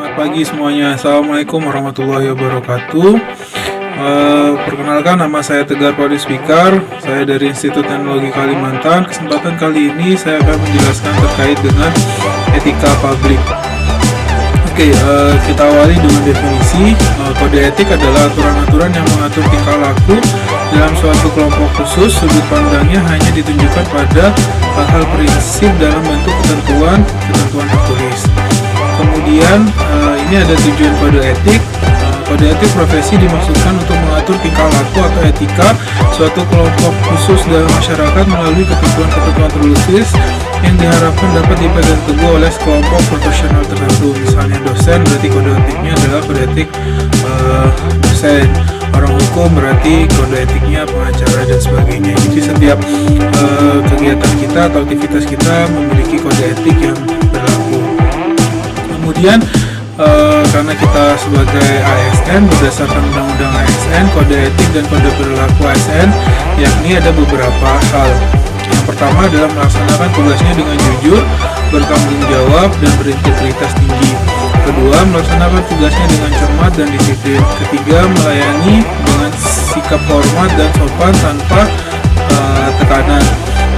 Selamat pagi semuanya. Assalamualaikum warahmatullahi wabarakatuh. Perkenalkan, nama saya Tegar Padi Spikar. Saya dari Institut Teknologi Kalimantan. Kesempatan kali ini saya akan menjelaskan terkait dengan etika publik. Kita awali dengan definisi. Kode etik adalah aturan-aturan yang mengatur tingkah laku dalam suatu kelompok khusus. Sudut pandangnya hanya ditunjukkan pada hal-hal prinsip dalam bentuk ketentuan tertulis. Kemudian ini ada tujuan kode etik. Kode etik profesi dimaksudkan untuk mengatur tingkah laku atau etika suatu kelompok khusus dalam masyarakat melalui ketentuan-ketentuan tertulis yang diharapkan dapat dipegang teguh oleh sekelompok profesional tertentu. Misalnya dosen, berarti kode etiknya adalah kode etik dosen. Orang hukum berarti kode etiknya pengacara dan sebagainya. Jadi setiap kegiatan kita atau aktivitas kita memiliki kode etik yang berlaku. Kemudian karena kita sebagai ASN, berdasarkan undang-undang ASN, kode etik dan kode perilaku ASN, yakni ada beberapa hal. Yang pertama adalah melaksanakan tugasnya dengan jujur, bertanggung jawab, dan berintegritas tinggi. Kedua, melaksanakan tugasnya dengan cermat dan disiplin. Ketiga, melayani dengan sikap hormat dan sopan tanpa tekanan.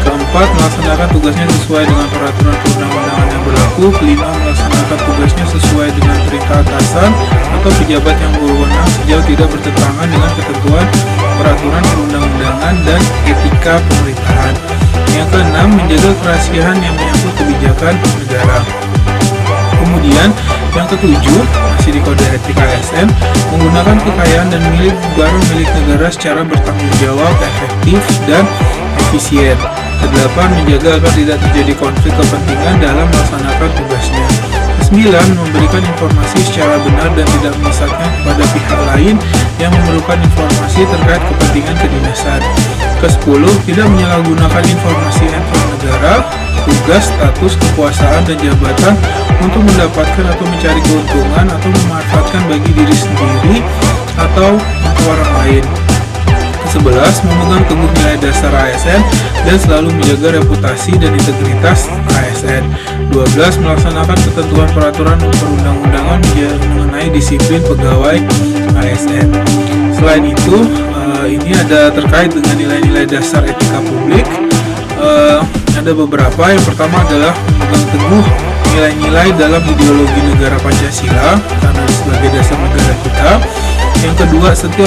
Keempat, melaksanakan tugasnya sesuai dengan peraturan perundang-undangan yang berlaku. Kelima, melaksanakan tugasnya sesuai dengan perintah atasan atau pejabat yang berwenang sejauh tidak bertentangan dengan ketentuan peraturan perundang-undangan dan etika pemerintahan. Yang keenam, menjaga kerahasiaan yang menyangkut kebijakan negara. Kemudian, yang ketujuh, masih di kode etik ASN, menggunakan kekayaan dan barang milik negara secara bertanggung jawab, efektif, dan efisien. Kedelapan, menjaga agar tidak terjadi konflik kepentingan dalam melaksanakan tugasnya. Kesembilan, memberikan informasi secara benar dan tidak menyesatkan kepada pihak lain yang memerlukan informasi terkait kepentingan kedinasan. Kesepuluh, tidak menyalahgunakan informasi handphone negara, tugas, status, kekuasaan, dan jabatan untuk mendapatkan atau mencari keuntungan atau memanfaatkan bagi diri sendiri atau untuk orang lain. Ke-11, memegang teguh nilai dasar ASN dan selalu menjaga reputasi dan integritas ASN. 12, melaksanakan ketentuan peraturan perundang-undangan mengenai disiplin pegawai ASN. Selain itu, ini ada terkait dengan nilai-nilai dasar etika publik. Ada beberapa. Yang pertama adalah memegang teguh nilai-nilai dalam ideologi negara Pancasila karena sebagai dasar negara kita. Yang kedua, setia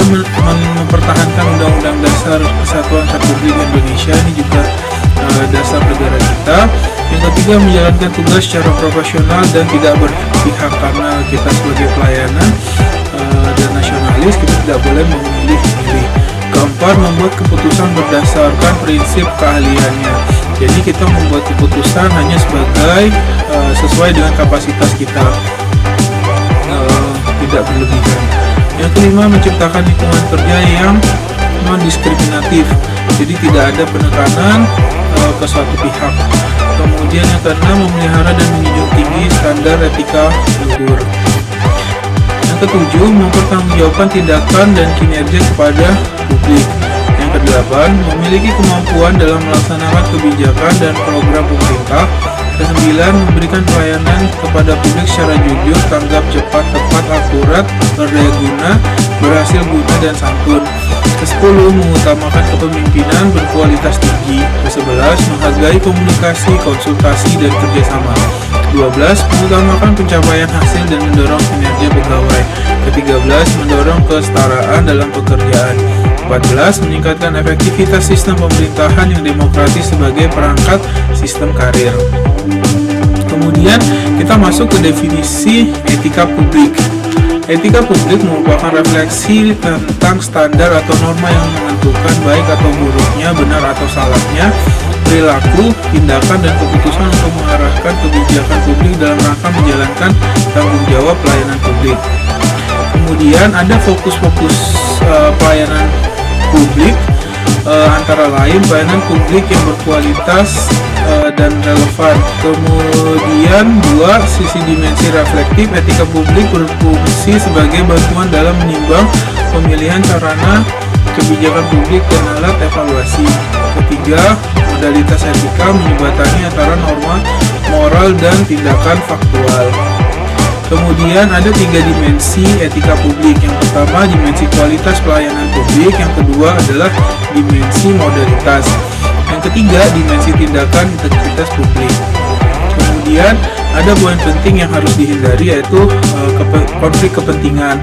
mempertahankan Undang-Undang Dasar Kesatuan Republik Indonesia, ini juga dasar negara kita. Yang ketiga, menjalankan tugas secara profesional dan tidak berpihak karena kita sebagai pelayanan dan nasionalis, kita tidak boleh memilih-milih. Keempat, membuat keputusan berdasarkan prinsip keahliannya. Jadi kita membuat keputusan hanya sesuai dengan kapasitas kita, tidak berlebihan. Yang kelima, menciptakan lingkungan kerja yang non-diskriminatif, jadi tidak ada penekanan ke suatu pihak. Kemudian yang keenam, memelihara dan menjunjung tinggi standar etika luhur. Yang ketujuh, mempertanggungjawabkan tindakan dan kinerja kepada publik. Yang kedelapan, memiliki kemampuan dalam melaksanakan kebijakan dan program pemerintah. Kesembilan, memberikan pelayanan kepada publik secara jujur, tanggap, cepat, tepat, akurat, berdaya guna, berhasil guna, dan santun. Kesepuluh, mengutamakan kepemimpinan berkualitas tinggi. Kesebelas, menghargai komunikasi, konsultasi, dan kerjasama. 12, mengutamakan pencapaian hasil dan mendorong kinerja pegawai. Ke-13, mendorong kesetaraan dalam pekerjaan. 14, meningkatkan efektivitas sistem pemerintahan yang demokratis sebagai perangkat sistem karir. Kemudian kita masuk ke definisi etika publik. Etika publik merupakan refleksi tentang standar atau norma yang menentukan baik atau buruknya, benar atau salahnya, perilaku, tindakan, dan keputusan untuk mengarahkan kebijakan publik dalam rangka menjalankan tanggung jawab pelayanan publik. Kemudian ada fokus-fokus pelayanan publik, antara lain pelayanan publik yang berkualitas dan relevan. Kemudian dua, sisi dimensi reflektif. Etika publik berfungsi sebagai bantuan dalam menimbang pemilihan sarana kebijakan publik dan alat evaluasi. Ketiga, modalitas etika menjembatani antara norma moral dan tindakan faktual. Kemudian ada 3 dimensi etika publik. Yang pertama dimensi kualitas pelayanan publik, yang kedua adalah dimensi modalitas, yang ketiga dimensi tindakan integritas publik. Kemudian ada poin penting yang harus dihindari, yaitu konflik kepentingan.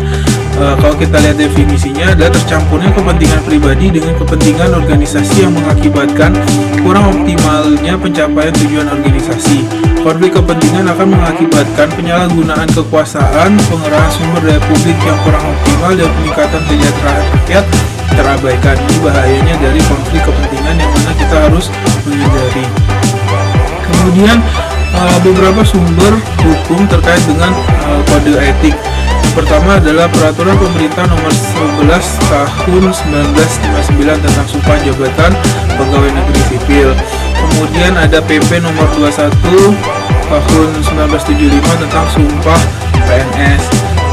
Kalau kita lihat definisinya, adalah tercampurnya kepentingan pribadi dengan kepentingan organisasi yang mengakibatkan kurang optimalnya pencapaian tujuan organisasi. Konflik kepentingan akan mengakibatkan penyalahgunaan kekuasaan, pengerahan sumber daya publik yang kurang optimal, dan peningkatan kesejahteraan rakyat terabaikan. Ini bahayanya dari konflik kepentingan yang mana kita harus menghindari. Kemudian beberapa sumber hukum terkait dengan kode etik. Yang pertama adalah Peraturan Pemerintah Nomor 11 Tahun 1959 tentang Sumpah Jabatan Pegawai Negeri Sipil. Kemudian ada PP Nomor 21 Tahun 1975 tentang Sumpah PNS.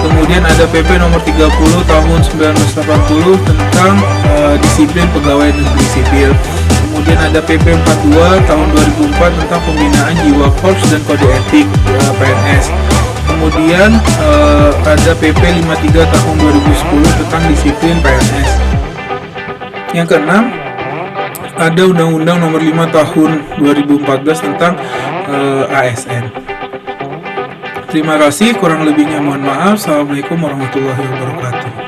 Kemudian ada PP Nomor 30 Tahun 1980 tentang Disiplin Pegawai Negeri Sipil. Kemudian ada PP 42 Tahun 2004 tentang Pembinaan Jiwa Korps dan Kode Etik PNS. Kemudian ada PP 53 Tahun 2010 tentang Disiplin PNS. Yang keenam, ada Undang-Undang Nomor 5 Tahun 2014 tentang ASN. Terima kasih, kurang lebihnya mohon maaf. Assalamualaikum warahmatullahi wabarakatuh.